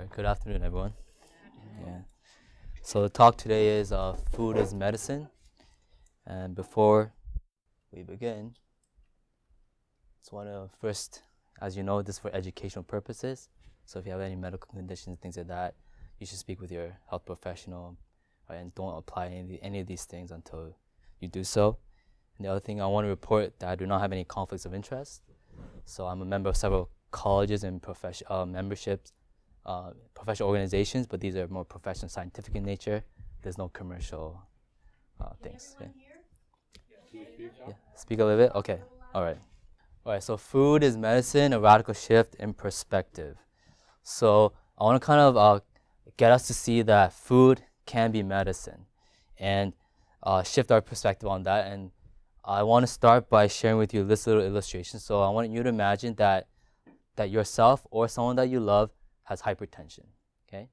right, good afternoon, everyone. Yeah. So the talk today is food is medicine. And before we begin, just want to first, as you know, this is for educational purposes. So if you have any medical conditions, things like that, you should speak with your health professional, right, and don't apply any of these things until you do so. And the other thing, I want to report that I do not have any conflicts of interest. So I'm a member of several colleges and memberships, professional organizations, but these are more professional, scientific in nature. There's no commercial things. Okay. Yeah. Speak a little bit? Okay. All right. All right. So food is medicine, a radical shift in perspective. So I want to kind of get us to see that food can be medicine and shift our perspective on that. And I want to start by sharing with you this little illustration. So I want you to imagine that yourself or someone that you love has hypertension, okay?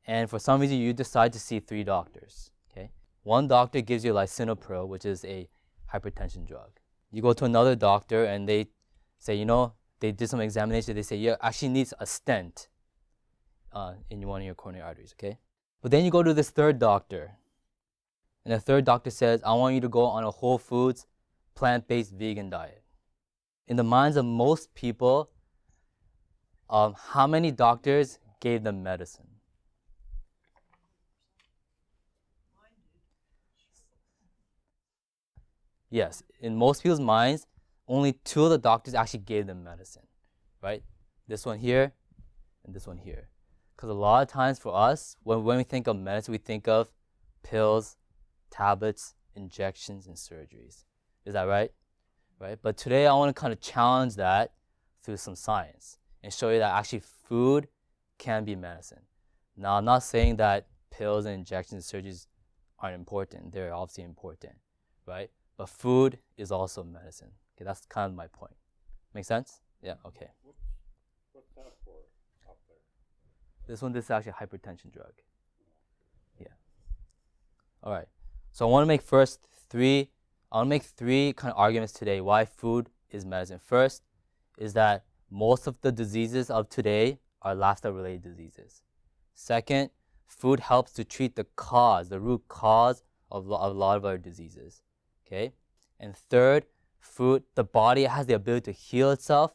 And for some reason, you decide to see 3 doctors, okay? One doctor gives you lisinopril, which is a hypertension drug. You go to another doctor and they say, they did some examination. They say, you actually needs a stent in one of your coronary arteries, okay? But then you go to this third doctor, and the third doctor says, I want you to go on a whole foods, plant-based vegan diet. In the minds of most people, how many doctors gave them medicine? Yes, in most people's minds, only 2 of the doctors actually gave them medicine, right? This one here and this one here. Because a lot of times for us, when we think of medicine, we think of pills, tablets, injections, and surgeries. Is that right? Right? But today I want to kind of challenge that through some science and show you that actually food can be medicine. Now, I'm not saying that pills and injections and surgeries aren't important. They're obviously important, right? But food is also medicine. Okay, that's kind of my point. Make sense? Yeah, okay. What's that for up there? This is actually a hypertension drug. Yeah. All right. So I want to make three kind of arguments today why food is medicine. First is that most of the diseases of today are lifestyle-related diseases. Second, food helps to treat the root cause of a lot of our diseases. Okay? And third, the body has the ability to heal itself,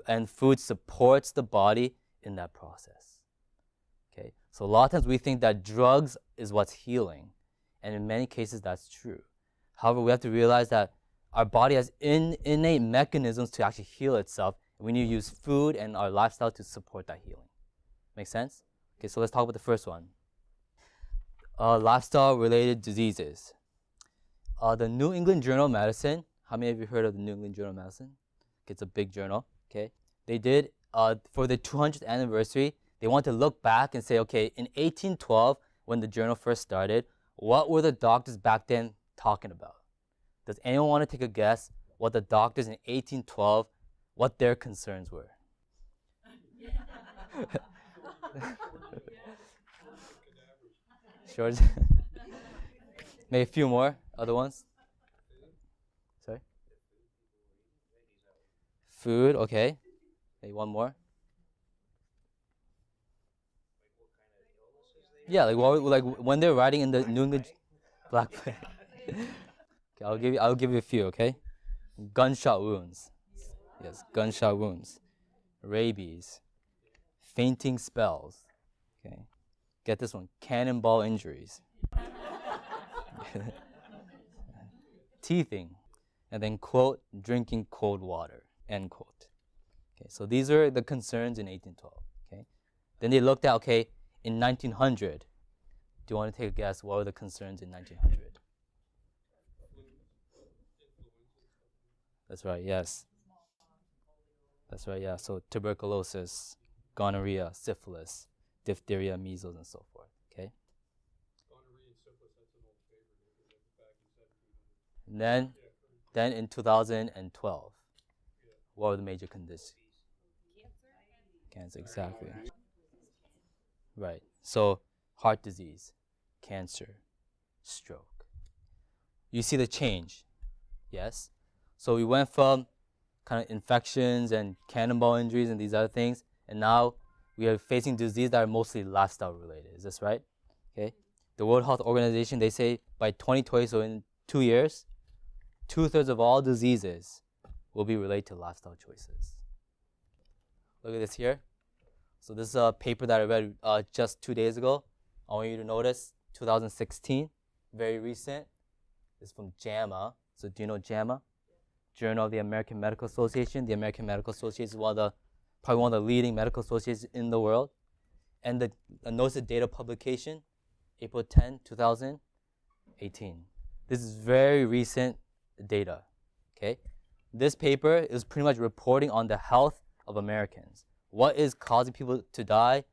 and food supports the body in that process. Okay? So a lot of times we think that drugs is what's healing, and in many cases that's true. However, we have to realize that our body has innate mechanisms to actually heal itself. We need to use food and our lifestyle to support that healing. Make sense? Okay, so let's talk about the first one. Lifestyle-related diseases. The New England Journal of Medicine. How many of you heard of the New England Journal of Medicine? Okay, it's a big journal. Okay, they did for the 200th anniversary. They want to look back and say, okay, in 1812, when the journal first started, what were the doctors back then talking about? Does anyone want to take a guess what the doctors in 1812, what their concerns were? Sure. Maybe a few more other ones. Sorry. Food. Okay. Maybe one more. Yeah, like when they're writing in the New England Black Plague. Okay, I'll give you a few. Okay. Gunshot wounds. Yes, gunshot wounds. Rabies. Fainting spells. Okay. Get this one. Cannonball injuries. Teething. And then, quote, drinking cold water, end quote. Okay, so these are the concerns in 1812. Okay. Then they looked at, okay, in 1900, do you want to take a guess? What were the concerns in 1900? That's right, yes. That's right, yeah. So tuberculosis, gonorrhea, syphilis, diphtheria, measles, and so forth. Okay. Gonorrhea and syphilis, that's an old favorite back in 1700. And then in 2012, what were the major conditions? Cancer, exactly. Right. So heart disease, cancer, stroke. You see the change, yes? So we went from kind of infections and cannonball injuries and these other things, and now we are facing disease that are mostly lifestyle related. Is this right? Okay. The World Health Organization, they say by 2020, so in 2 years, 2/3 of all diseases will be related to lifestyle choices. Look at this here. So this is a paper that I read just 2 days ago. I want you to notice 2016, very recent. It's from JAMA. So do you know JAMA? Journal of the American Medical Association. The American Medical Association is probably one of the leading medical associations in the world. And the notice of data publication, April 10, 2018. This is very recent data, okay? This paper is pretty much reporting on the health of Americans. What is causing people to die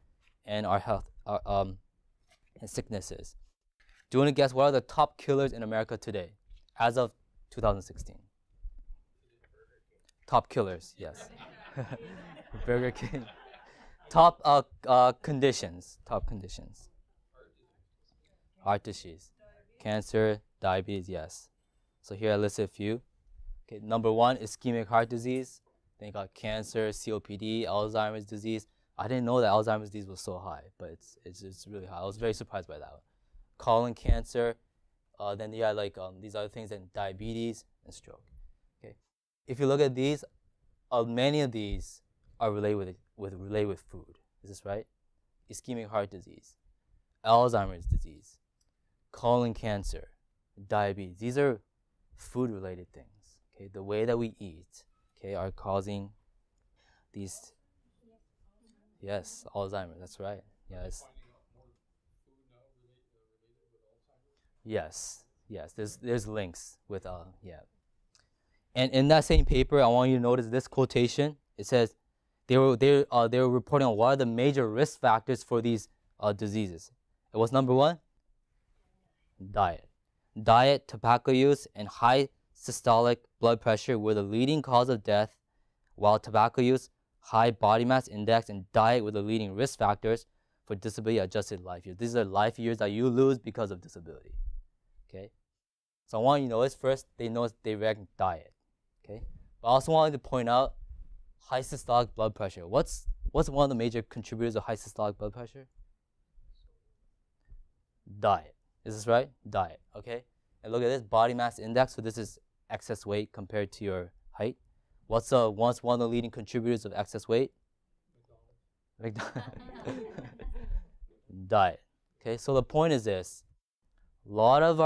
and our health, and sicknesses. Do you want to guess what are the top killers in America today, as of 2016? Top killers, yes. Burger King. Top conditions. Top conditions. Heart disease, cancer, diabetes, yes. So here I listed a few. Okay, number 1, ischemic heart disease. Then you got cancer, COPD, Alzheimer's disease. I didn't know that Alzheimer's disease was so high, but it's really high. I was very surprised by that one. Colon cancer. Then you got like these other things, and diabetes and stroke. Okay, if you look at these, many of these are related with food. Is this right? Ischemic heart disease, Alzheimer's disease, colon cancer, diabetes. These are food-related things. Okay, the way that we eat, okay, are causing these. Yes, Alzheimer's. That's right. Yes. Yes. Yes. There's links with yeah. And in that same paper, I want you to notice this quotation. It says they were reporting on what are the major risk factors for these diseases. It was number 1, diet. Diet, tobacco use, and high systolic blood pressure were the leading cause of death, while tobacco use, high body mass index, and diet were the leading risk factors for disability-adjusted life years. These are life years that you lose because of disability. Okay, so I want you to notice first they rank diet. Okay, but I also wanted to point out high systolic blood pressure. What's one of the major contributors of high systolic blood pressure? Diet. Is this right? Diet. Okay, and look at this body mass index. So this is excess weight compared to your height. What's one of the leading contributors of excess weight? Diet. Okay, so the point is this. A lot of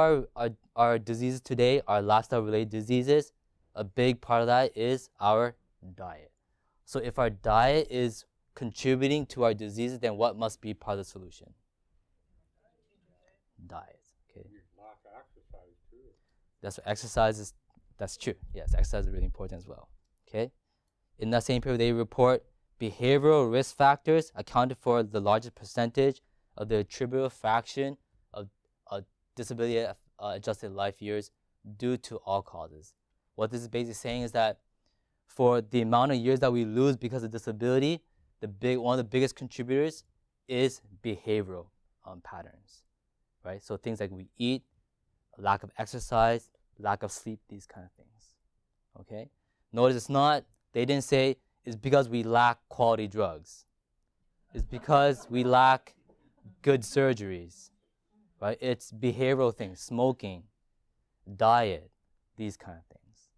our diseases today are lifestyle-related diseases. A big part of that is our diet. So if our diet is contributing to our diseases, then what must be part of the solution? Diet. Okay. Lack of exercise too. That's what exercise is. That's true. Yes, exercise is really important as well. Okay. In that same period, they report behavioral risk factors accounted for the largest percentage of the attributable fraction of disability adjusted life years due to all causes. What this is basically saying is that for the amount of years that we lose because of disability, one of the biggest contributors is behavioral patterns, right? So things like we eat, lack of exercise, lack of sleep, these kind of things, okay? Notice they didn't say it's because we lack quality drugs. It's because we lack good surgeries, right? It's behavioral things, smoking, diet, these kind of things,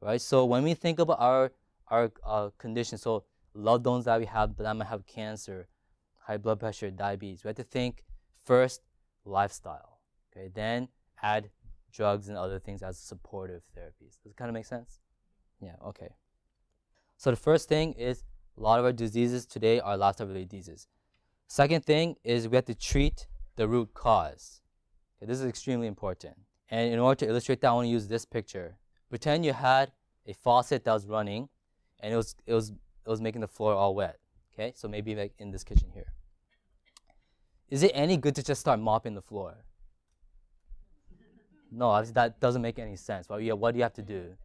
right? So when we think about our conditions, so loved ones that we have that might have cancer, high blood pressure, diabetes, we have to think first lifestyle, okay? Then add drugs and other things as supportive therapies. Does it kind of make sense? Yeah, okay. So the first thing is a lot of our diseases today are lifestyle-related diseases. Second thing is we have to treat the root cause. Okay, this is extremely important. And in order to illustrate that, I want to use this picture. Pretend you had a faucet that was running, and it was making the floor all wet. Okay, so maybe like in this kitchen here. Is it any good to just start mopping the floor? No, obviously that doesn't make any sense. Well, yeah, what do you have to do?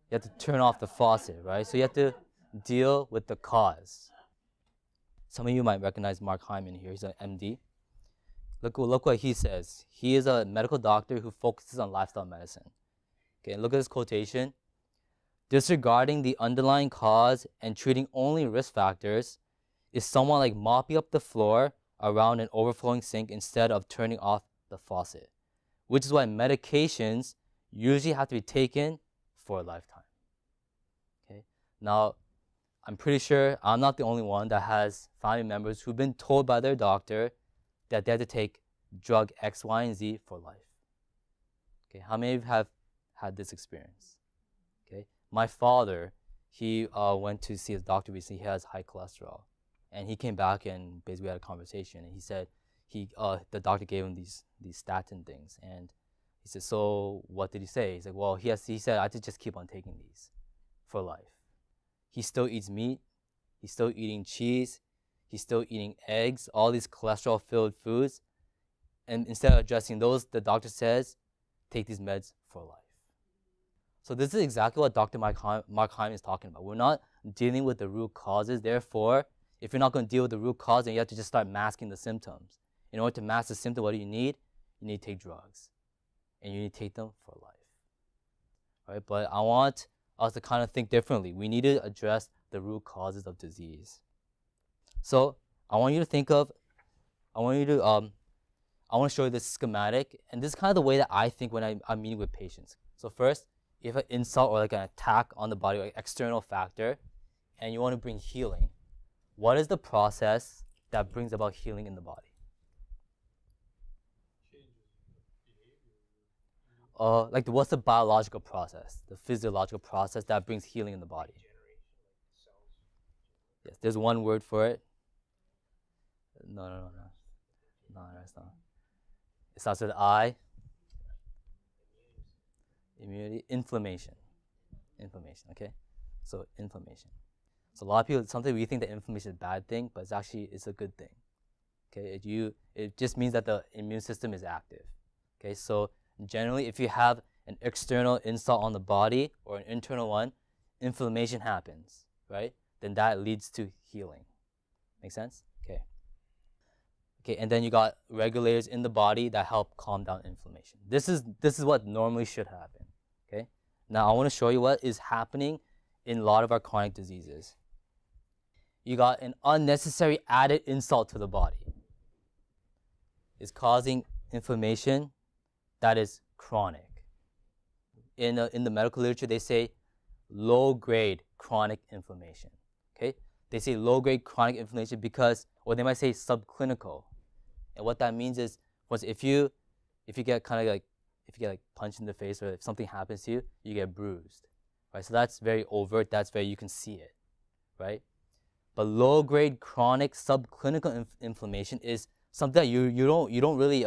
You have to turn off the faucet, right? So you have to deal with the cause. Some of you might recognize Mark Hyman here. He's an MD. Look what he says. He is a medical doctor who focuses on lifestyle medicine. Okay, look at this quotation. Disregarding the underlying cause and treating only risk factors is someone like mopping up the floor around an overflowing sink instead of turning off the faucet, which is why medications usually have to be taken for a lifetime. Okay. Now, I'm pretty sure I'm not the only one that has family members who've been told by their doctor that they have to take drug X, Y, and Z for life. Okay, how many of you have had this experience? Okay, my father, he went to see his doctor recently. He has high cholesterol, and he came back and basically had a conversation. And he said the doctor gave him these statin things, and he said, so what did he say? He's like, well, he said I have to just keep on taking these for life. He still eats meat. He's still eating cheese. He's still eating eggs, all these cholesterol-filled foods. And instead of addressing those, the doctor says, take these meds for life. So this is exactly what Dr. Mark Hyman is talking about. We're not dealing with the root causes. Therefore, if you're not going to deal with the root cause, then you have to just start masking the symptoms. In order to mask the symptom, what do you need? You need to take drugs. And you need to take them for life. All right? But I want us to kind of think differently. We need to address the root causes of disease. So I want you to show you this schematic, and this is kind of the way that I think when I'm meeting with patients. So first, if an insult or like an attack on the body, like external factor, and you want to bring healing, what is the process that brings about healing in the body? What's the biological process, the physiological process that brings healing in the body? Yes, there's one word for it. No, it's not. It starts with I. Immunity, inflammation, okay? So inflammation. So a lot of people, sometimes we think that inflammation is a bad thing, but it's a good thing, okay? It just means that the immune system is active, okay? So generally, if you have an external insult on the body or an internal one, inflammation happens, right? Then that leads to healing. Make sense? Okay, and then you got regulators in the body that help calm down inflammation. This is what normally should happen, okay? Now I want to show you what is happening in a lot of our chronic diseases. You got an unnecessary added insult to the body. It's causing inflammation that is chronic. In the medical literature, they say low-grade chronic inflammation, okay? They say low-grade chronic inflammation because, or they might say subclinical. And what that means is, if you get punched in the face, or if something happens to you, you get bruised, right? So that's very overt. You can see it, right? But low-grade chronic subclinical inflammation is something that you don't really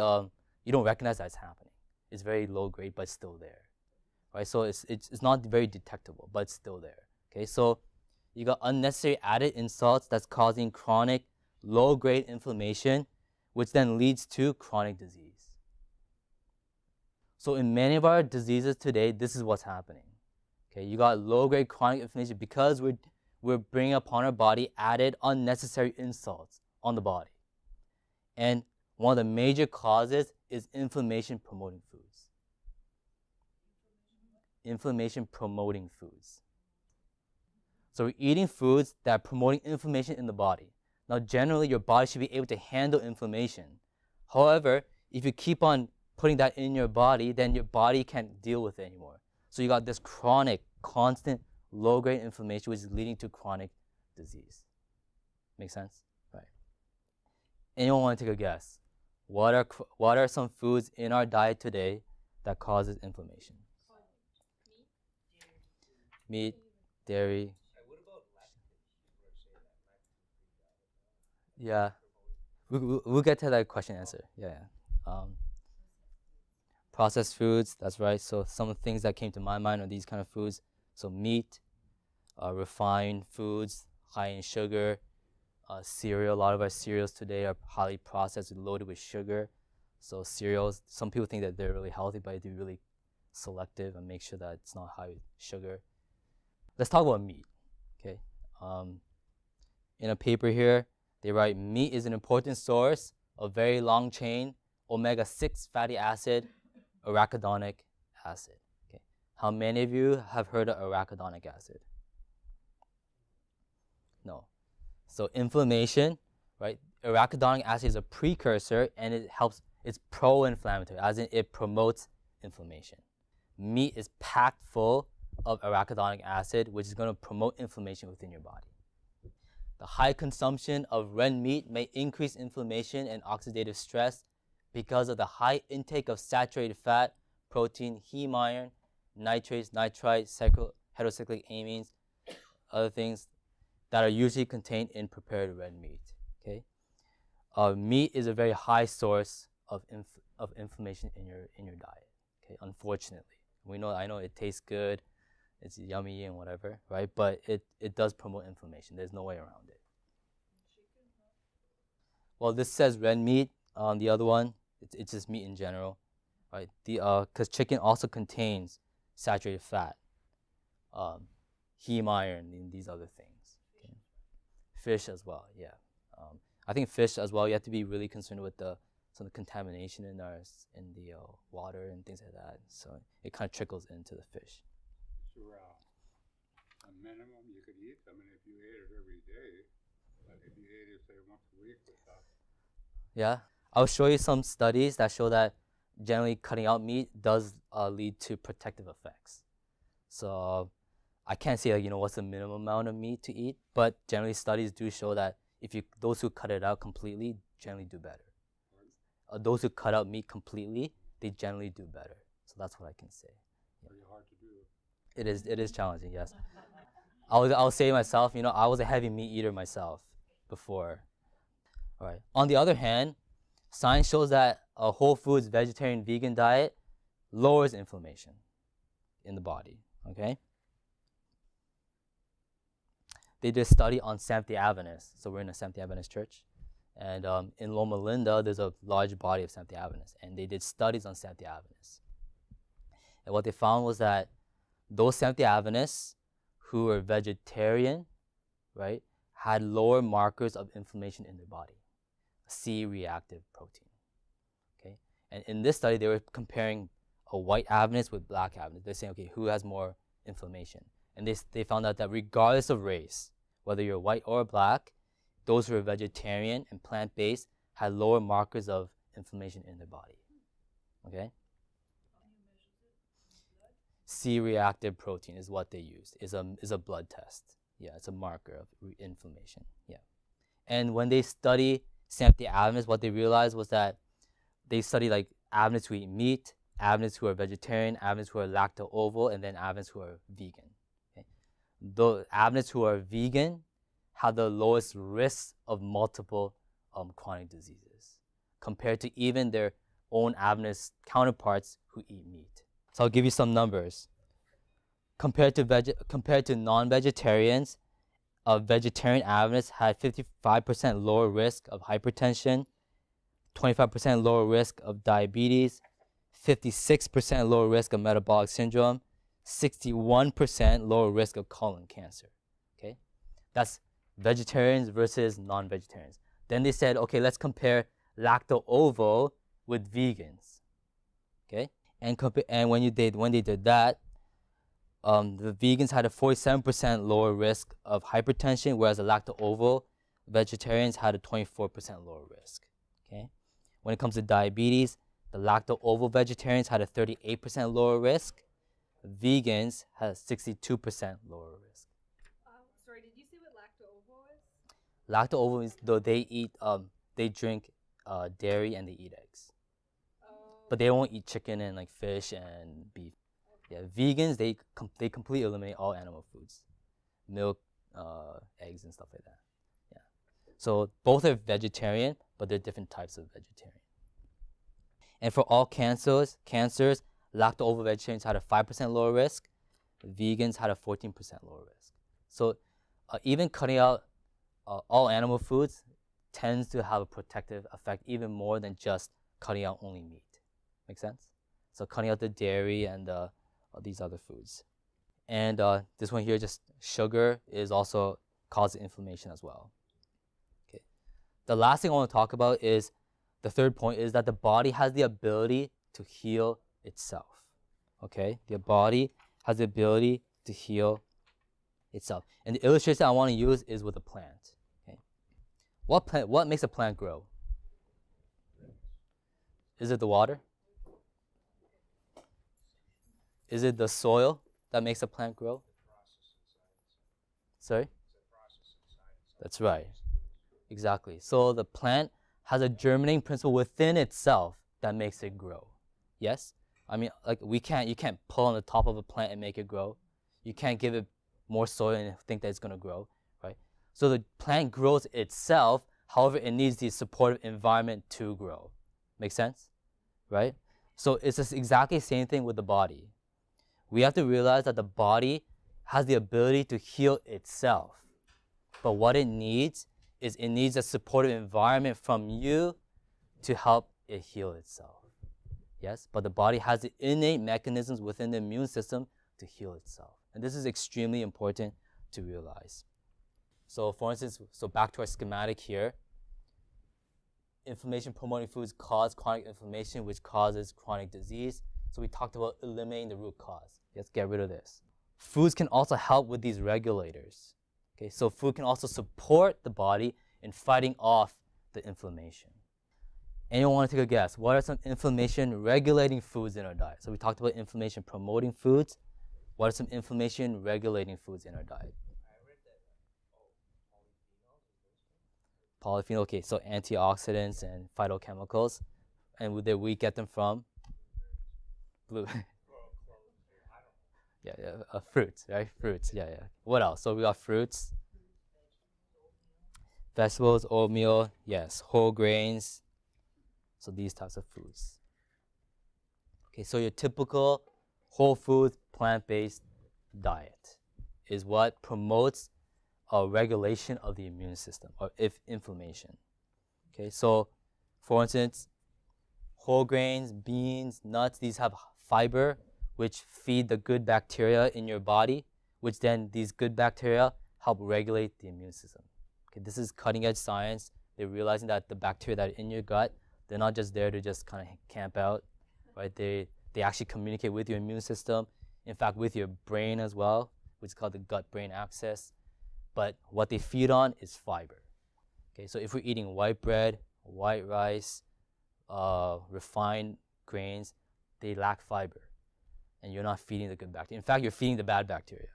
recognize that's happening. It's very low-grade, but it's still there, right? So it's not very detectable, but it's still there. Okay, so you got unnecessary added insults that's causing chronic low-grade inflammation, which then leads to chronic disease. So in many of our diseases today, this is what's happening. Okay, you got low-grade chronic inflammation because we're bringing upon our body added unnecessary insults on the body. And one of the major causes is inflammation-promoting foods. Inflammation-promoting foods. So we're eating foods that are promoting inflammation in the body. Now, generally, your body should be able to handle inflammation. However, if you keep on putting that in your body, then your body can't deal with it anymore. So you got this chronic, constant, low-grade inflammation, which is leading to chronic disease. Make sense? Right. Anyone want to take a guess? What are some foods in our diet today that causes inflammation? Meat, dairy. Yeah, we'll get to that question answer. Yeah. Processed foods, that's right. So some of the things that came to my mind are these kind of foods. So meat, refined foods, high in sugar, cereal. A lot of our cereals today are highly processed, loaded with sugar. So cereals, some people think that they're really healthy, but they do really selective and make sure that it's not high sugar. Let's talk about meat, okay? In a paper here, they write meat is an important source of very long chain omega-6 fatty acid, arachidonic acid. Okay. How many of you have heard of arachidonic acid? No. So inflammation, right? Arachidonic acid is a precursor, and it's pro-inflammatory, as in it promotes inflammation. Meat is packed full of arachidonic acid, which is going to promote inflammation within your body. The high consumption of red meat may increase inflammation and oxidative stress because of the high intake of saturated fat, protein, heme iron, nitrates, nitrites, heterocyclic amines, other things that are usually contained in prepared red meat. Okay, meat is a very high source of inflammation in your diet. Okay, unfortunately, I know it tastes good, it's yummy and whatever, right? But it does promote inflammation. There's no way around it. Well, this says red meat. The other one, it's just meat in general, right? Because chicken also contains saturated fat, heme iron, and these other things. Okay? Fish as well, yeah. I think fish as well. You have to be really concerned with some of the contamination in the water and things like that. So it kind of trickles into the fish. So a minimum you could eat. I mean, if you ate it every day, but if you ate it say once a week, yeah, I'll show you some studies that show that generally cutting out meat does lead to protective effects. So I can't say what's the minimum amount of meat to eat, but generally studies do show that those who cut it out completely generally do better. Those who cut out meat completely, they generally do better. So that's what I can say. Yeah. Pretty hard to do. It is challenging, yes. I'll say myself, I was a heavy meat eater myself before. All right. On the other hand, science shows that a whole foods vegetarian vegan diet lowers inflammation in the body. Okay. They did a study on Seventh-day Adventists. So we're in a Seventh-day Adventist church. And in Loma Linda, there's a large body of Seventh-day Adventists. And they did studies on Seventh-day Adventists. And what they found was that those Seventh-day Adventists who were vegetarian, right, had lower markers of inflammation in their body, C-reactive protein. Okay. And in this study, they were comparing a white Adventist with black Adventist. They're saying, okay, who has more inflammation? And they found out that regardless of race, whether you're white or black, those who are vegetarian and plant-based had lower markers of inflammation in their body. Okay? C-reactive protein is what they used. Is a blood test. Yeah, it's a marker of inflammation. Yeah. And when they study Seventh-day Adventists, what they realized was that they study like Adventists who eat meat, Adventists who are vegetarian, Adventists who are lacto-ovo, and then Adventists who are vegan. Okay? The Adventists who are vegan have the lowest risk of multiple chronic diseases compared to even their own Adventist counterparts who eat meat. So I'll give you some numbers. Compared to non-vegetarians, vegetarian Adventists had 55% lower risk of hypertension, 25% lower risk of diabetes, 56% lower risk of metabolic syndrome, 61% lower risk of colon cancer. Okay, that's vegetarians versus non-vegetarians. Then they said, okay, let's compare lacto-ovo with vegans. Okay, and when they did that, the vegans had a 47% lower risk of hypertension, whereas the lacto-ovo vegetarians had a 24% lower risk. Okay, when it comes to diabetes, the lacto-ovo vegetarians had a 38% lower risk. Vegans had a 62% lower risk. Sorry, did you say what lacto-ovo is? Lacto-ovo is though they drink dairy and they eat eggs. But they won't eat chicken and like fish and beef. Yeah, vegans they completely eliminate all animal foods, milk, eggs and stuff like that. Yeah, so both are vegetarian, but they're different types of vegetarian. And for all cancers, lacto-ovo vegetarians had a 5% lower risk. Vegans had a 14% lower risk. So even cutting out all animal foods tends to have a protective effect even more than just cutting out only meat. Make sense? So cutting out the dairy and these other foods. And this one here, just sugar, is also causing inflammation as well. Okay. The last thing I want to talk about is the third point is that the body has the ability to heal itself. Okay, the body has the ability to heal itself. And the illustration I want to use is with a plant. Okay, What makes a plant grow? Is it the water? Is it the soil that makes a plant grow? Sorry? That's right. Exactly. So the plant has a germinating principle within itself that makes it grow. Yes? I mean, like you can't pull on the top of a plant and make it grow. You can't give it more soil and think that it's going to grow, right? So the plant grows itself, however, it needs the supportive environment to grow. Make sense? Right? So it's just exactly the same thing with the body. We have to realize that the body has the ability to heal itself. But what it needs is it needs a supportive environment from you to help it heal itself. Yes, but the body has the innate mechanisms within the immune system to heal itself. And this is extremely important to realize. So for instance, back to our schematic here, inflammation promoting foods cause chronic inflammation, which causes chronic disease. So we talked about eliminating the root cause. Let's get rid of this. Foods can also help with these regulators. Okay, so food can also support the body in fighting off the inflammation. Anyone want to take a guess? What are some inflammation regulating foods in our diet? So we talked about inflammation promoting foods. What are some inflammation regulating foods in our diet? Polyphenol, okay, so antioxidants and phytochemicals. And where we get them from? Blue. Fruits, right? Fruits, yeah. What else? So we got fruits, vegetables, oatmeal, yes, whole grains. So these types of foods. Okay, so your typical whole food, plant-based diet is what promotes a regulation of the immune system or inflammation. Okay, so for instance, whole grains, beans, nuts, these have fiber, which feed the good bacteria in your body, which then these good bacteria help regulate the immune system. Okay, this is cutting edge science. They're realizing that the bacteria that are in your gut, they're not just there to just kind of camp out, right? They actually communicate with your immune system, in fact, with your brain as well, which is called the gut-brain axis. But what they feed on is fiber. Okay, so if we're eating white bread, white rice, refined grains, they lack fiber. And you're not feeding the good bacteria. In fact, you're feeding the bad bacteria,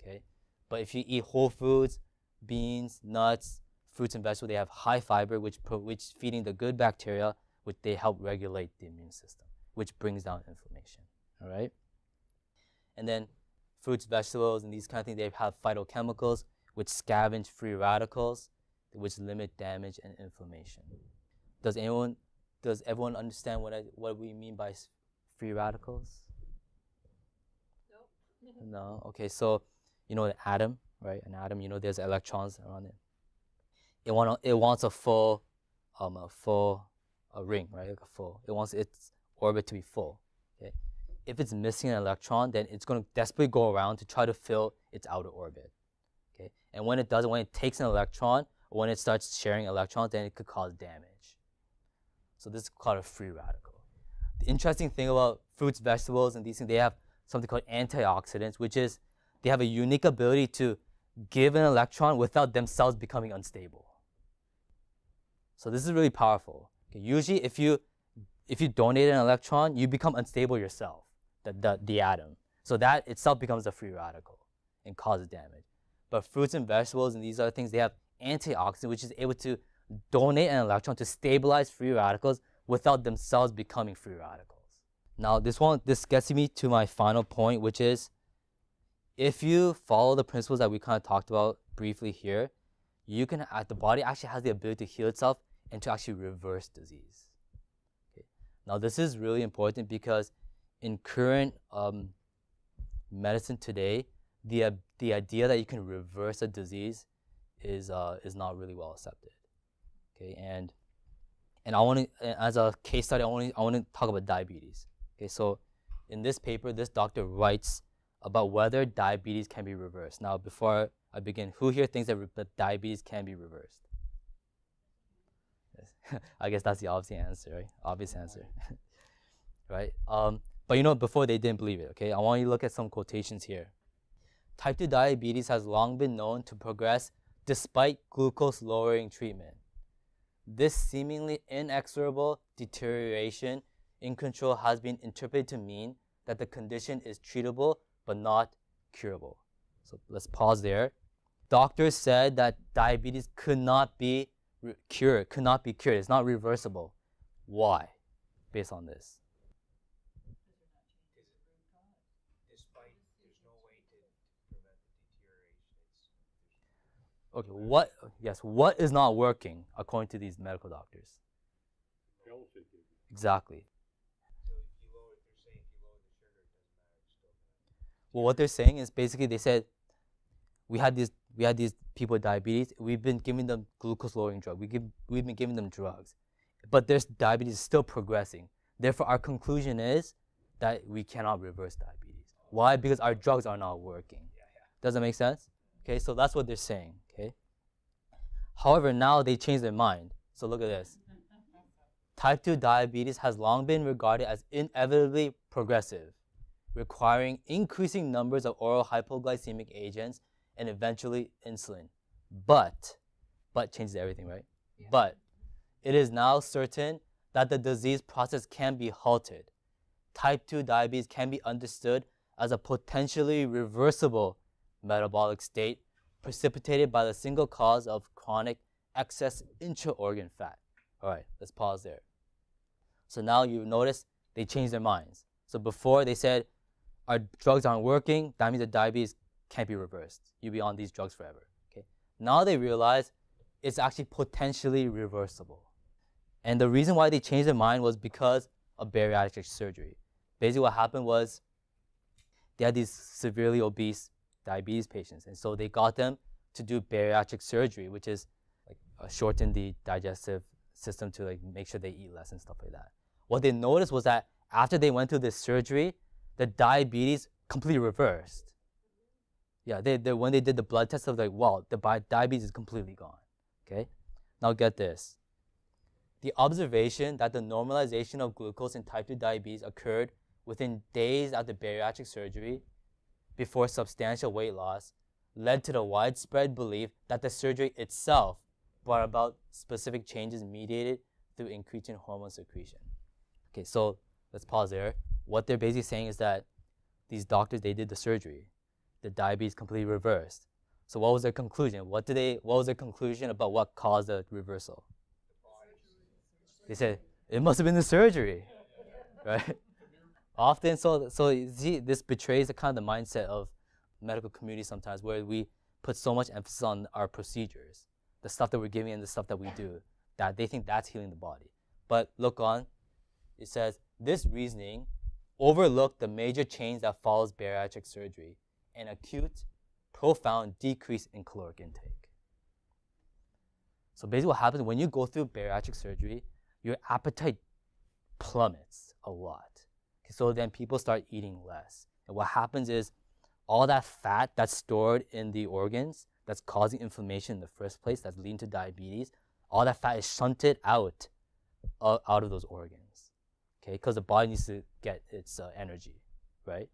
okay? But if you eat whole foods, beans, nuts, fruits and vegetables, they have high fiber, which feeding the good bacteria, which they help regulate the immune system, which brings down inflammation, all right? And then fruits, vegetables, and these kind of things, they have phytochemicals, which scavenge free radicals, which limit damage and inflammation. Does everyone understand what we mean by free radicals? No. Okay, so you know the atom, right? An atom, there's electrons around it. It wants a full ring, right? Like a full. It wants its orbit to be full. Okay. If it's missing an electron, then it's going to desperately go around to try to fill its outer orbit. Okay. And when it doesn't, when it takes an electron, or when it starts sharing electrons, then it could cause damage. So this is called a free radical. The interesting thing about fruits, vegetables, and these things, they have something called antioxidants, which is they have a unique ability to give an electron without themselves becoming unstable. So this is really powerful. Okay, usually if you donate an electron, you become unstable yourself, the atom. So that itself becomes a free radical and causes damage. But fruits and vegetables and these other things, they have antioxidants, which is able to donate an electron to stabilize free radicals without themselves becoming free radicals. Now this gets me to my final point, which is if you follow the principles that we kind of talked about briefly here, the body actually has the ability to heal itself and to actually reverse disease. Okay. Now this is really important because in current medicine today, the idea that you can reverse a disease is not really well accepted. Okay, and I want to, as a case study, I want to talk about diabetes. Okay, so in this paper, this doctor writes about whether diabetes can be reversed. Now, before I begin, who here thinks that diabetes can be reversed? Yes. I guess that's the obvious answer, right? Obvious answer, right? But before they didn't believe it, okay? I want you to look at some quotations here. Type 2 diabetes has long been known to progress despite glucose-lowering treatment. This seemingly inexorable deterioration in control has been interpreted to mean that the condition is treatable but not curable. So let's pause there. Doctors said that diabetes could not be cured. It's not reversible. Why? Based on this. Despite there's no way to prevent the deterioration. Okay, what is not working according to these medical doctors? Pills they give you. Exactly. So if you lower, they're saying if you lower the sugar, it doesn't matter. It's still gonna. Well, what they're saying is basically they said we had these people with diabetes. We've been giving them glucose lowering drug. We've been giving them drugs, but their diabetes is still progressing. Therefore, our conclusion is that we cannot reverse diabetes. Why? Because our drugs are not working. Does that make sense? Okay, so that's what they're saying. Okay. However, now they changed their mind. So look at this. Type 2 diabetes has long been regarded as inevitably progressive, requiring increasing numbers of oral hypoglycemic agents and eventually insulin. But changes everything, right? Yeah. But it is now certain that the disease process can be halted. Type 2 diabetes can be understood as a potentially reversible metabolic state precipitated by the single cause of chronic excess intra-organ fat. All right, let's pause there. So now you notice they changed their minds. So before they said our drugs aren't working, that means the diabetes can't be reversed. You'll be on these drugs forever. Okay. Now they realize it's actually potentially reversible. And the reason why they changed their mind was because of bariatric surgery. Basically what happened was they had these severely obese diabetes patients, and so they got them to do bariatric surgery, which is like shorten the digestive system to like make sure they eat less and stuff like that. What they noticed was that after they went through this surgery, the diabetes completely reversed. Yeah, when they did the blood test, they were like, wow, the diabetes is completely gone. Okay, now get this. The observation that the normalization of glucose in type 2 diabetes occurred within days after bariatric surgery before substantial weight loss led to the widespread belief that the surgery itself brought about specific changes mediated through increasing hormone secretion. Okay, so let's pause there. What they're basically saying is that these doctors, they did the surgery. The diabetes completely reversed. So what was their conclusion? What was their conclusion about what caused the reversal? They said, it must have been the surgery, right? Often, so you see, this betrays the kind of the mindset of medical community sometimes, where we put so much emphasis on our procedures, the stuff that we're giving and the stuff that we do, that they think that's healing the body. But look on, it says, this reasoning overlooked the major change that follows bariatric surgery, an acute, profound decrease in caloric intake. So basically what happens when you go through bariatric surgery, your appetite plummets a lot. Okay, so then people start eating less. And what happens is all that fat that's stored in the organs that's causing inflammation in the first place, that's leading to diabetes, all that fat is shunted out of those organs, okay? Because the body needs to get its energy, right?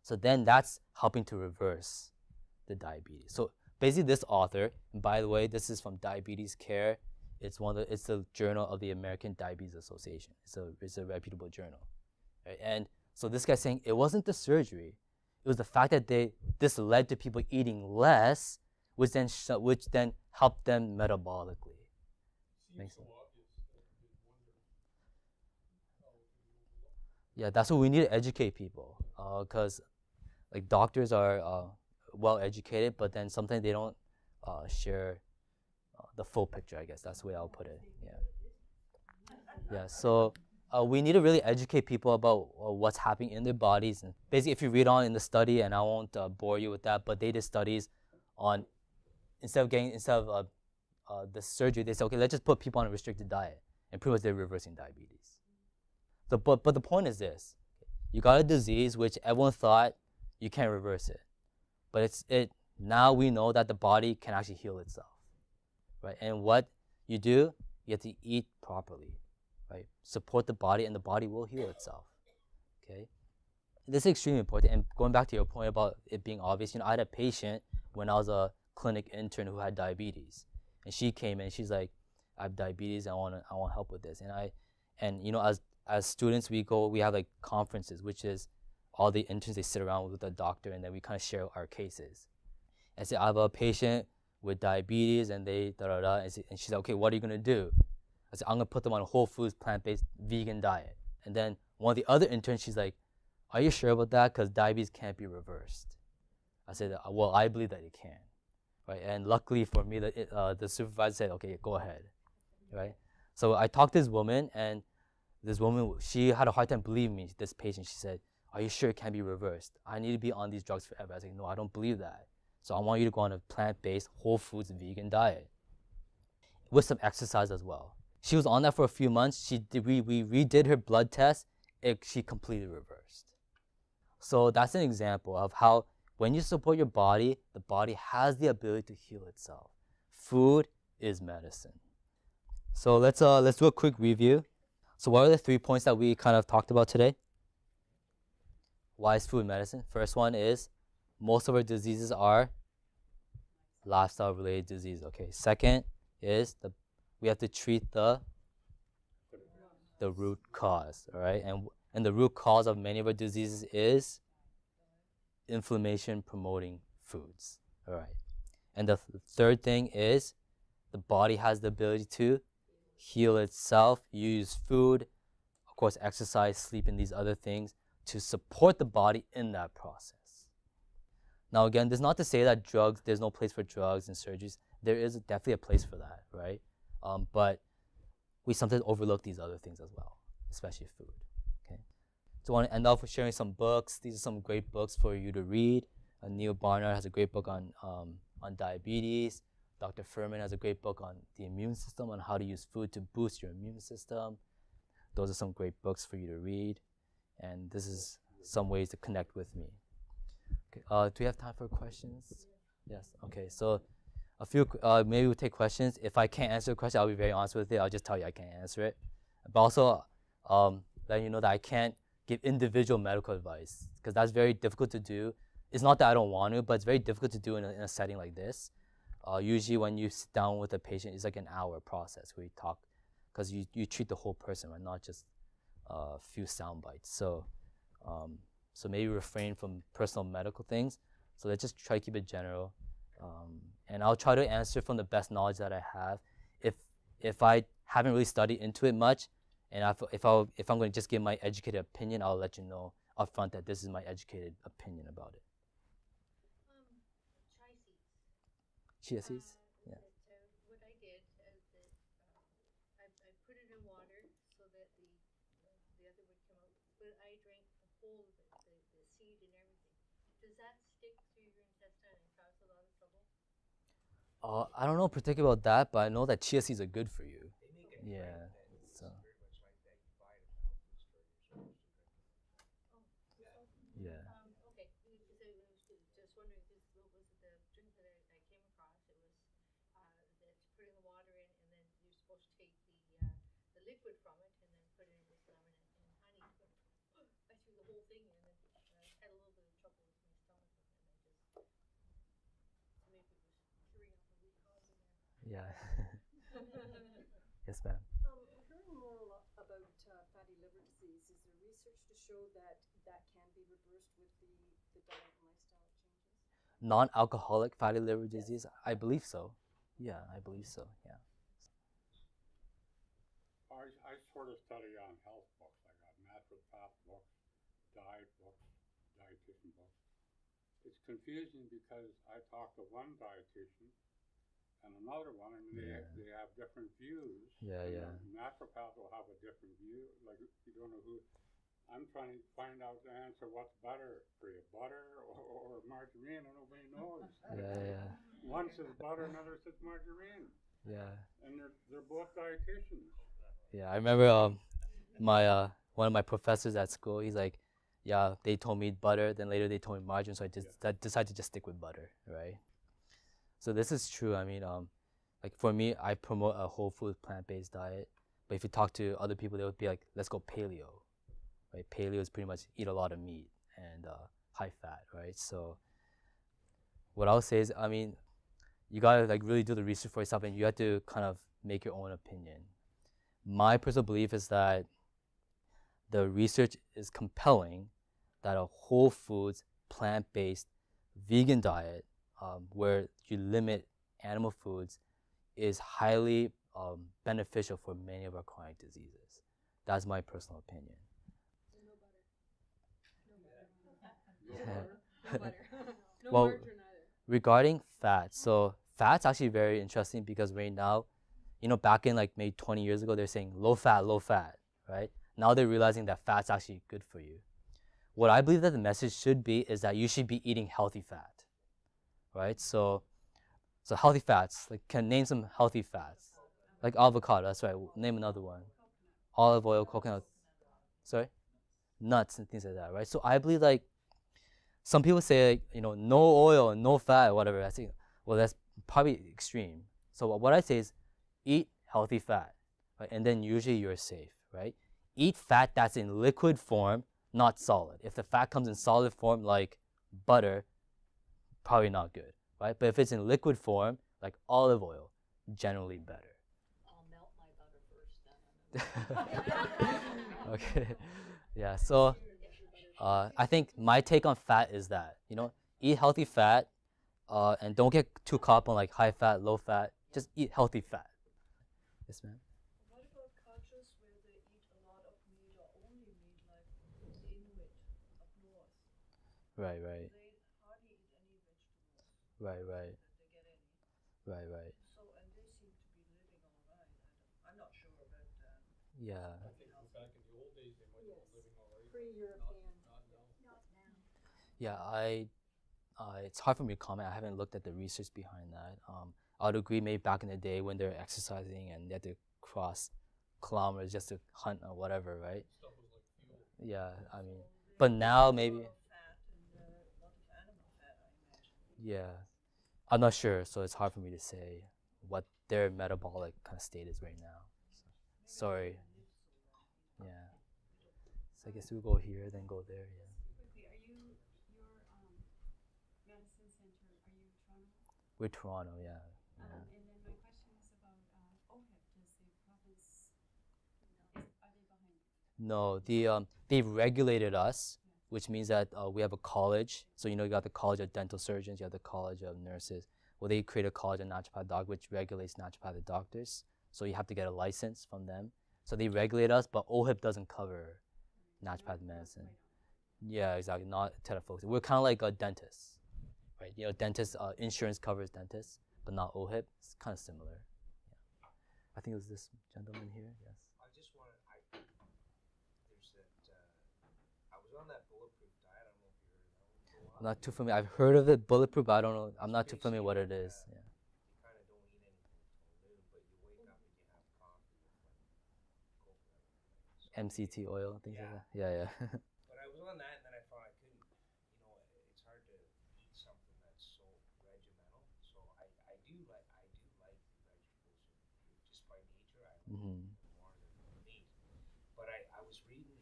So then that's helping to reverse the diabetes. So basically this author, and by the way, this is from Diabetes Care. It's the journal of the American Diabetes Association. It's a reputable journal, right? And so this guy's saying it wasn't the surgery. It was the fact that this led to people eating less, which then helped them metabolically. Makes sense? Yeah, that's what we need to educate people, because like doctors are well educated, but then sometimes they don't share the full picture. I guess that's the way I'll put it. Yeah. So we need to really educate people about what's happening in their bodies. And basically, if you read on in the study, and I won't bore you with that, but they did studies on instead of the surgery, they said, okay, let's just put people on a restricted diet, and pretty much they're reversing diabetes. So, but the point is this: you got a disease which everyone thought you can't reverse it, but now we know that the body can actually heal itself, right? And what you do, you have to eat properly, right? Support the body, and the body will heal itself. Okay, this is extremely important. And going back to your point about it being obvious, I had a patient when I was a clinic intern who had diabetes, and she came in. She's like, I have diabetes. I want help with this. And you know, as students, we have like conferences, which is all the interns, they sit around with the doctor, and then we kind of share our cases. I say, I have a patient with diabetes, and they and she's like, okay, what are you gonna do? I said, I'm gonna put them on a whole foods, plant-based, vegan diet. And then one of the other interns, she's like, are you sure about that? Because diabetes can't be reversed. I said, well, I believe that it can, right? And luckily for me, the supervisor said, okay, go ahead, right? So I talked to this woman, and this woman, she had a hard time believing me, this patient. She said, are you sure it can be reversed? I need to be on these drugs forever. I was like, no, I don't believe that. So I want you to go on a plant-based, whole foods, vegan diet with some exercise as well. She was on that for a few months. We redid her blood test. She completely reversed. So that's an example of how when you support your body, the body has the ability to heal itself. Food is medicine. So let's do a quick review. So what are the 3 points that we kind of talked about today? Why is food medicine? First one is most of our diseases are lifestyle-related diseases. Okay. Second is we have to treat the root cause. All right, and the root cause of many of our diseases is inflammation-promoting foods. All right, and the third thing is the body has the ability to heal itself. Use food, of course, exercise, sleep, and these other things to support the body in that process. Now, again, this is not to say that there's no place for drugs and surgeries. There is definitely a place for that, right? But we sometimes overlook these other things as well, especially food. Okay. So I want to end off with sharing some books. These are some great books for you to read. Neil Barnard has a great book on diabetes. Dr. Furman has a great book on the immune system, on how to use food to boost your immune system. Those are some great books for you to read. And this is some ways to connect with me. Okay. Do we have time for questions? Yes. Okay. So a few, maybe we'll take questions. If I can't answer a question, I'll be very honest with it. I'll just tell you I can't answer it. But also, letting you know that I can't give individual medical advice, because that's very difficult to do. It's not that I don't want to, but it's very difficult to do in a setting like this. Usually when you sit down with a patient, it's like an hour process where you talk, because you treat the whole person, right? Not just a few sound bites. So maybe refrain from personal medical things. So let's just try to keep it general. And I'll try to answer from the best knowledge that I have. If I haven't really studied into it much, and if I'm going to just give my educated opinion, I'll let you know upfront that this is my educated opinion about it. Chia seeds? Yeah. What I did is that I put it in water so that the other would come out, but I drank the whole the seed and everything. Does that stick through your intestine and cause a lot of trouble? I don't know particularly about that, but I know that chia seeds are good for you. They make a Yeah. drink that is So. very much like that. You buy it in health food store, you're supposed to drink it. Yeah. Okay, so just wondering, because what was the drink that I came across? It was that's putting the water in, and then you're supposed to take the liquid from it, and then put it in with lemon and honey. I threw the whole thing in, and had a little bit of trouble with my stomach, and I just maybe it was curing up the root cause in there. Yeah. Yes, ma'am. I'm hearing more about fatty liver disease. Is there research to show that can be reversed with the diet and lifestyle changes? Non-alcoholic fatty liver disease? I believe so. Yeah, I believe so. Yeah. I sort of study on health books. I got naturopath books, diet books, dietitian books. It's confusing because I talk to one dietitian and another one, and they have different views. Yeah, yeah. Naturopath will have a different view. Like, you don't know who. I'm trying to find out the answer. What's better for you, butter or margarine? And nobody knows. Yeah. One says butter, another says margarine. Yeah. And they're both dietitians. Yeah, I remember my one of my professors at school, he's like, yeah, they told me butter, then later they told me margarine, so I decided to just stick with butter, right? So this is true. I mean, like for me, I promote a whole food plant-based diet, but if you talk to other people, they would be like, let's go paleo, right? Paleo is pretty much eat a lot of meat and high fat, right? So what I'll say is, I mean, you gotta like really do the research for yourself, and you have to kind of make your own opinion. My personal belief is that the research is compelling that a whole foods, plant-based, vegan diet where you limit animal foods is highly beneficial for many of our chronic diseases. That's my personal opinion. No butter. No Well, margarine either. regarding fat, so fat's actually very interesting because right now, back in like maybe 20 years ago, they're saying low fat, right? Now they're realizing that fat's actually good for you. What I believe that the message should be is that you should be eating healthy fat, right? So healthy fats, like can name some healthy fats, like avocado. That's right. Name another one. Olive oil, coconut. Sorry, nuts and things like that, right? So I believe like some people say like no oil, no fat, whatever. I think well that's probably extreme. So what I say is eat healthy fat, right? And then usually you're safe, right? Eat fat that's in liquid form, not solid. If the fat comes in solid form like butter, probably not good, right? But if it's in liquid form like olive oil, generally better. I'll melt my butter first then. Okay. Yeah. So I think my take on fat is that eat healthy fat, and don't get too caught up on like high fat, low fat. Just eat healthy fat. Yes, ma'am. What about cultures where they eat a lot of meat or only meat, like the Inuit up north? Right. They hardly eat any vegetables. Right. That they get any. Right. So, and they seem to be living all right. I'm not sure about Yeah. I think back in the old days, they might have been living all right. Pre-European. Not now. Not now. Yeah. It's hard for me to comment. I haven't looked at the research behind that. I would agree maybe back in the day when they're exercising and they had to cross kilometers just to hunt or whatever, right? Stuff was like fuel. Yeah, I mean, but now maybe, a lot of fat and a lot of animal fat, I imagine. yeah, I'm not sure, so it's hard for me to say what their metabolic kind of state is right now. So, sorry. Yeah. So I guess we'll go here, then go there. Yeah. Quickly, are you your medicine center? Are you Toronto? We're Toronto, yeah. And then my question is about OHIP. Does the province are they behind it? No, they've regulated us, which means that we have a college. So you got the College of Dental Surgeons, you have the College of Nurses. Well, they create a College of Naturopathic Doctor, which regulates naturopathic doctors. So you have to get a license from them. So they regulate us, but OHIP doesn't cover naturopathic medicine. Yeah, exactly. Not focused. We're kind of like a dentist, right? Dentist insurance covers dentists, but not OHIP. It's kind of similar. Yeah. I think it was this gentleman here. Yes. I just wanted, there's that, I was on that bulletproof diet. I don't know if you heard of that one. I'm not too familiar. I've heard of it, bulletproof, but I don't know. I'm not too familiar what it is. Yeah. You kind of don't eat anything until noon, but you wake up and you have coffee with like coconut. So MCT oil, things like that. Yeah. But I was on that, and then I found I couldn't. It's hard to eat something that's so regimental. So I do like vegetables just by nature. I like Mm-hmm. more than meat. But I was reading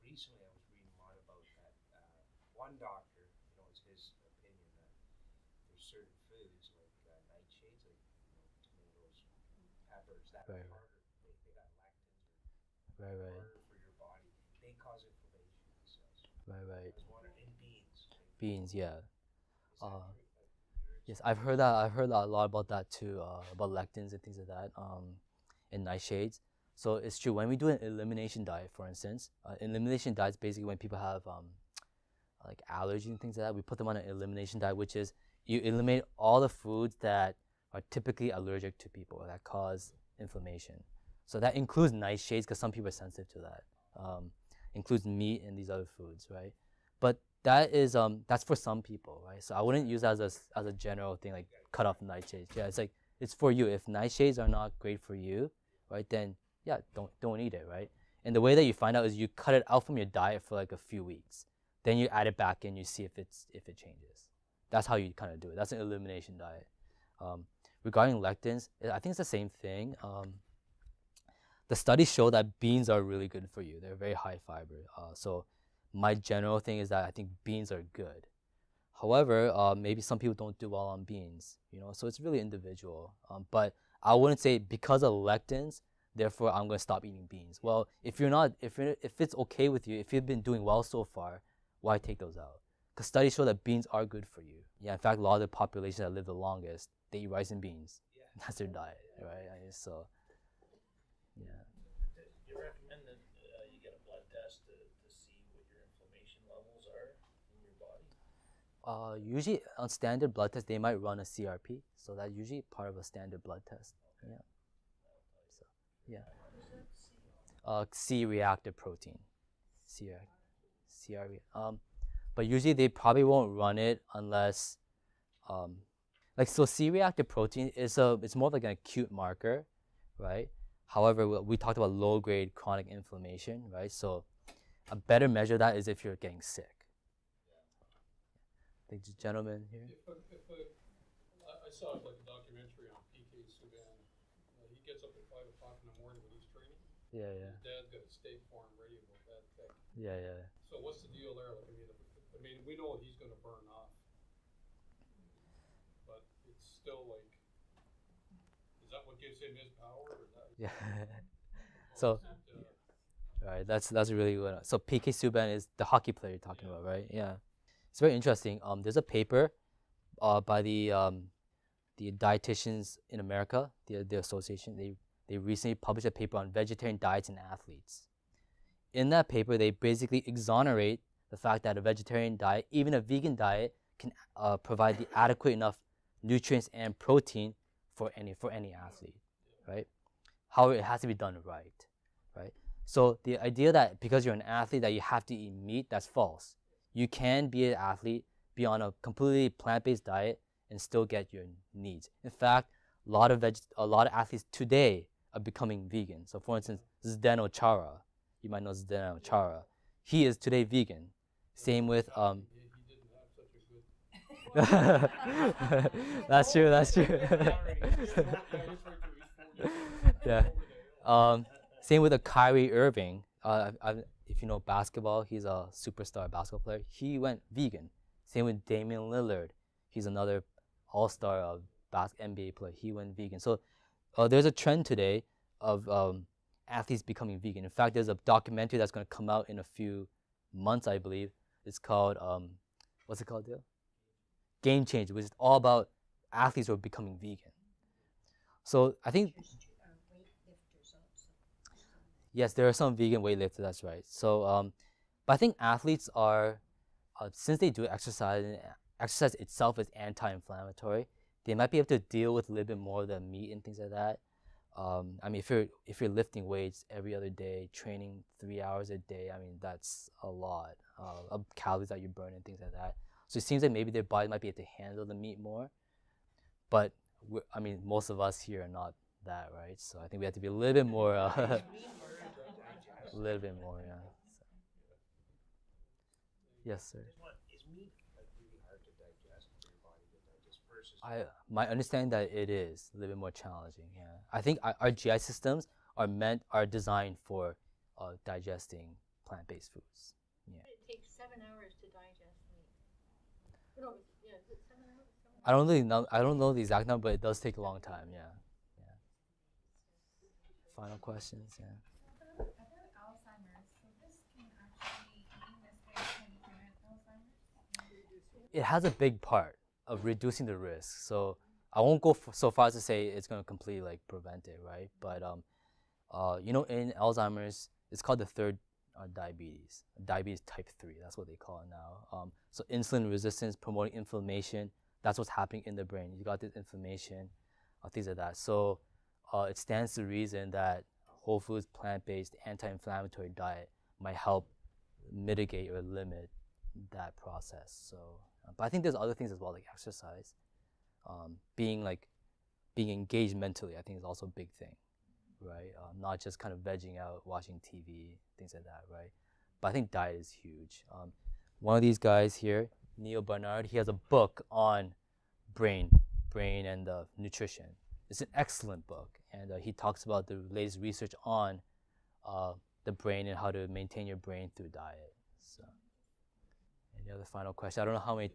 recently. I was reading a lot about that. One doctor, it's his opinion that there's certain foods like nightshades, like tomatoes, peppers, that Right. are harder. They got lectins or Right. harder for your body. They cause inflammation in the cells. Right. I was wondering, in beans. Beans, yeah. Is that true? Yes, I've heard that. I've heard a lot about that too, about lectins and things like that, in nightshades. So it's true. When we do an elimination diet, for instance, elimination diet is basically when people have like allergies and things like that. We put them on an elimination diet, which is you eliminate all the foods that are typically allergic to people that cause inflammation. So that includes nightshades because some people are sensitive to that. Includes meat and these other foods, right? But that is that's for some people, right? So I wouldn't use that as a general thing like cut off nightshades. Yeah, it's like it's for you. If nightshades are not great for you, right, then yeah, don't eat it, right? And the way that you find out is you cut it out from your diet for like a few weeks. Then you add it back in, you see if it changes. That's how you kind of do it. That's an elimination diet. Regarding lectins, I think it's the same thing. The studies show that beans are really good for you. They're very high fiber. So my general thing is that I think beans are good. However, maybe some people don't do well on beans, so it's really individual. But I wouldn't say because of lectins, therefore I'm going to stop eating beans. Well, if it's okay with you, if you've been doing well so far, why take those out? Because studies show that beans are good for you. Yeah, in fact, a lot of the population that live the longest, they eat rice and beans. Yeah. That's their diet, right? So, yeah. Do you recommend that you get a blood test to see what your inflammation levels are in your body? Usually on standard blood tests, they might run a CRP, so that's usually part of a standard blood test. Okay. Yeah. So, yeah. What is that? C-reactive protein. CRP. But usually they probably won't run it unless, so C-reactive protein it's more like an acute marker, right? However, we talked about low-grade chronic inflammation, right? So a better measure of that is if you're getting sick. I think the gentleman here. I saw like a documentary on PK Subban. He gets up at 5 o'clock in the morning when he's training. Yeah, yeah. His dad's got a steak farm ready about that thick. Yeah, yeah. So what's the deal there? Like, I mean, we know he's going to burn off, but it's still like, is that what gives him his power? Or that, Yeah. or So, is it, right, that's a really good. So PK Subban is the hockey player you're talking about, right? Yeah. It's very interesting. There's a paper by the dietitians in America, the association. They recently published a paper on vegetarian diets in athletes. In that paper, they basically exonerate the fact that a vegetarian diet, even a vegan diet, can provide the adequate enough nutrients and protein for any athlete, right? However, it has to be done right? So the idea that because you're an athlete that you have to eat meat, that's false. You can be an athlete, be on a completely plant-based diet, and still get your needs. In fact, a lot of athletes today are becoming vegan. So for instance, Zdeno Chara, you might know Zdeno Chara. He is today vegan. Same with he didn't have such a good. that's true. Yeah. Same with Kyrie Irving. If you know basketball, he's a superstar basketball player. He went vegan. Same with Damian Lillard. He's another all-star NBA player. He went vegan. So there's a trend today of athletes becoming vegan. In fact, there's a documentary that's going to come out in a few months, I believe. It's called, what's it called, Dale? Game Changer, which is all about athletes who are becoming vegan. So I think, yes, there are some vegan weightlifters, that's right. So, but I think athletes are, since they do exercise, and exercise itself is anti-inflammatory, they might be able to deal with a little bit more of the meat and things like that. I mean, if you're lifting weights every other day, training 3 hours a day, I mean, that's a lot of calories that you burn and things like that. So it seems like maybe their body might be able to handle the meat more. But I mean, most of us here are not that, right? So I think we have to be a little bit more, a little bit more, yeah. So. Yes, sir. Is meat like really hard to digest for your body to digest versus? My understanding that it is a little bit more challenging. Yeah, I think our GI systems are designed for digesting plant-based foods. Yeah. It takes 7 hours to digest meat. No, yeah, is it 7 hours? I don't really know. I don't know the exact number, but it does take a long time. Yeah. Final questions. Yeah. About Alzheimer's, so this can actually, eating this way can prevent Alzheimer's? It has a big part of reducing the risk. So I won't go so far as to say it's going to completely prevent it, right? But in Alzheimer's, it's called the third diabetes type 3. That's what they call it now. So insulin resistance, promoting inflammation. That's what's happening in the brain. You got this inflammation, things like that. So it stands to reason that whole foods, plant-based, anti-inflammatory diet might help mitigate or limit that process. So, but I think there's other things as well, like exercise, being engaged mentally. I think is also a big thing, right? Not just kind of vegging out, watching TV, things like that, right? But I think diet is huge. One of these guys here, Neil Barnard, he has a book on brain and nutrition. It's an excellent book, and he talks about the latest research on the brain and how to maintain your brain through diet. So, any other final question? I don't know how much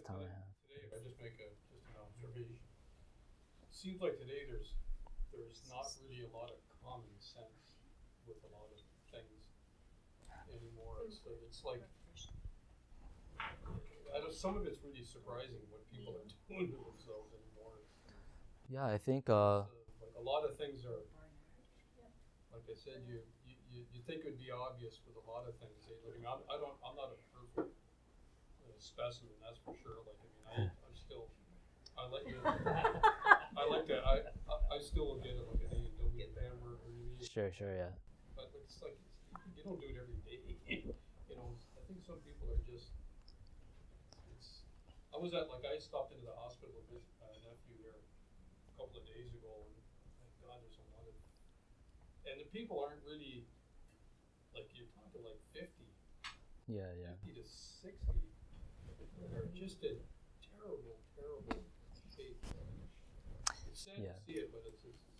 time I have. Today, if I just make just an observation, it seems like today there's there's not really a lot of common sense with a lot of things anymore. It's like some of it's really surprising what people are doing to themselves anymore. Yeah, I think Like a lot of things are, like I said, you think it'd be obvious with a lot of things. I mean, I'm not a perfect specimen, that's for sure. Like, I mean, I'm still, I still will get it like an A&W hammer or you. sure, yeah. But it's like you don't do it every day. You know, I think some people are just. I stopped into the hospital to visit my nephew there a couple of days ago, and my God, there's a lot of. And the people aren't really, like you're talking like 50. Yeah. 50 to 60. They're just in terrible shape. It's sad to see it, but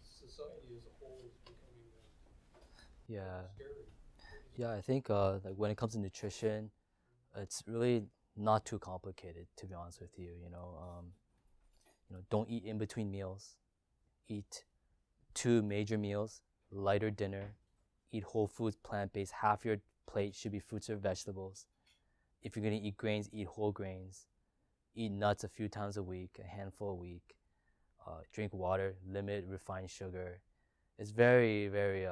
society as a whole is becoming scary. Yeah, I think like when it comes to nutrition, it's really not too complicated, to be honest with you. Don't eat in between meals. Eat 2 major meals, lighter dinner. Eat whole foods, plant-based. Half your plate should be fruits or vegetables. If you're gonna eat grains, eat whole grains. Eat nuts a few times a week, a handful a week. Drink water. Limit refined sugar. It's very, very,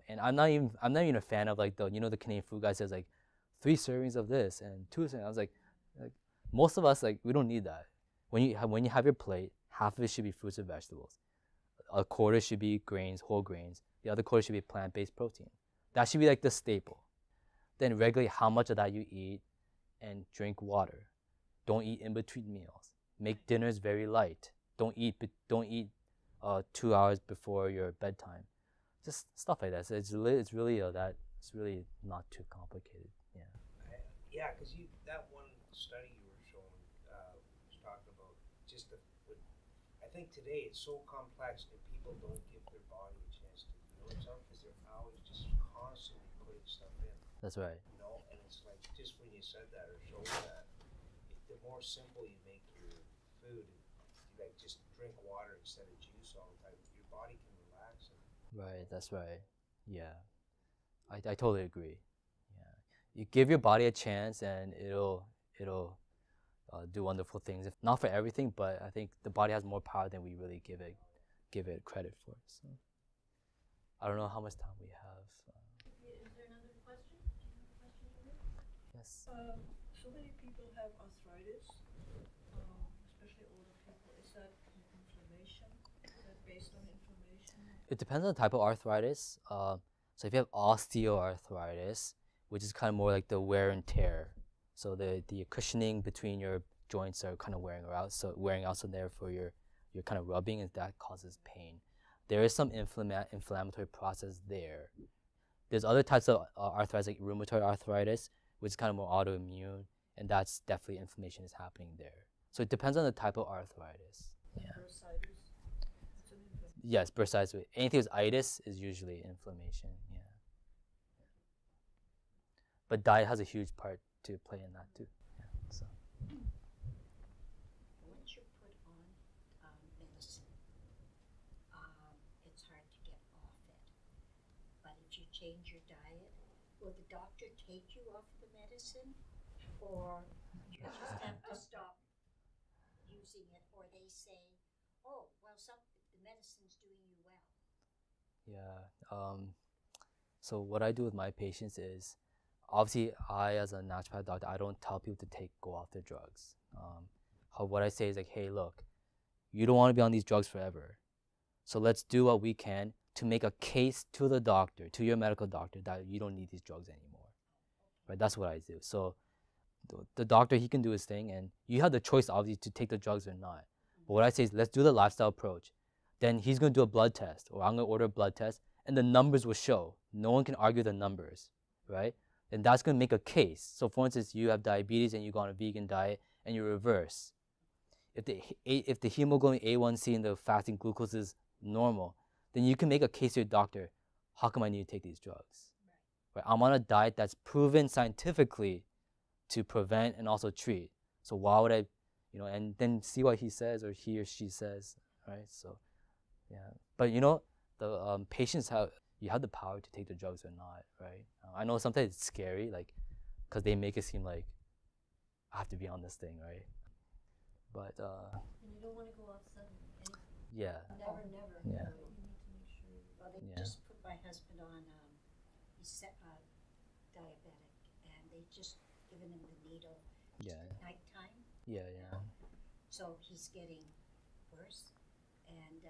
and I'm not even a fan of like the Canadian food guy says like 3 servings of this and 2 servings. I was like most of us, like, we don't need that. When you have your plate, half of it should be fruits and vegetables. A quarter should be grains, whole grains. The other quarter should be plant-based protein. That should be like the staple. Then regulate how much of that you eat and drink water. Don't eat in between meals. Make dinners very light. Don't eat 2 hours before your bedtime. Just stuff like that. So it's really not too complicated. Yeah. Yeah, because that one study you were showing was talking about just I think today it's so complex that people don't give their body a chance to heal itself because they're always just constantly putting stuff in. That's right. And it's like just when you said that or showed that, the more simple you make your food, like just drink water instead of juice all the time, your body can relax. Right, that's right. Yeah, I totally agree. Yeah, you give your body a chance, and it'll do wonderful things. If not for everything, but I think the body has more power than we really give it credit for. So I don't know how much time we have. Is there another question? Do you have a question, Julie? Yes. So many people have arthritis, especially older people. Is that inflammation? Is that based on inflammation? It depends on the type of arthritis. So if you have osteoarthritis, which is kind of more like the wear and tear, so the cushioning between your joints are kind of wearing out, so therefore you're kind of rubbing, and that causes pain. There is some inflammatory process there. There's other types of arthritis, like rheumatoid arthritis, which is kind of more autoimmune, and that's definitely inflammation is happening there. So it depends on the type of arthritis. Yeah. Bursitis? It's an inflammation. Yes, bursitis. Anything with itis is usually inflammation. Yeah. But diet has a huge part to play in that too. Yeah. So. Once you put on medicine, it's hard to get off it. But if you change your diet, will the doctor take you off the medicine, or you just have to stop using it, or they say, oh, well, the medicine's doing you well? Yeah. So what I do with my patients is, obviously, I as a naturopathic doctor, I don't tell people to go off their drugs. What I say is like, hey, look, you don't want to be on these drugs forever. So let's do what we can to make a case to the doctor, to your medical doctor, that you don't need these drugs anymore. Right? That's what I do. So the doctor, he can do his thing, and you have the choice, obviously, to take the drugs or not. But what I say is, let's do the lifestyle approach. Then he's going to do a blood test, or I'm going to order a blood test, and the numbers will show. No one can argue the numbers, right? And that's going to make a case. So for instance, you have diabetes and you go on a vegan diet and you reverse. If the hemoglobin A1C and the fasting glucose is normal, then you can make a case to your doctor, how come I need to take these drugs? Right? I'm on a diet that's proven scientifically to prevent and also treat. So why would I, and then see what he says or he or she says, right? So Yeah, but you know, the patients have the power to take the drugs or not, right? I know sometimes it's scary, like, because they make it seem like I have to be on this thing, right? But And you don't want to go off suddenly. yeah, Never. yeah, You need to make sure. Well, they Yeah. just put my husband on, he's diabetic, and they just given him the needle yeah, at nighttime. yeah, yeah. So he's getting worse, and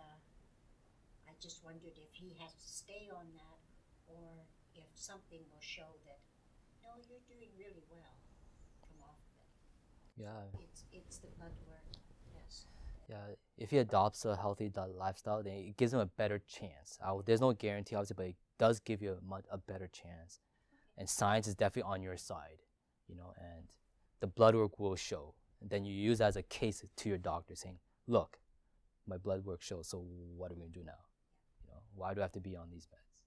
I just wondered if he has to stay on that, or if something will show that, no, you're doing really well, come off of it. Yeah, It's the blood work, yes. yeah. If he adopts a healthy lifestyle, then it gives him a better chance. There's no guarantee, obviously, but it does give you a better chance. And science is definitely on your side, you know, and the blood work will show. And then you use that as a case to your doctor saying, look, my blood work shows, so what are we going to do now? You know, why do I have to be on these meds?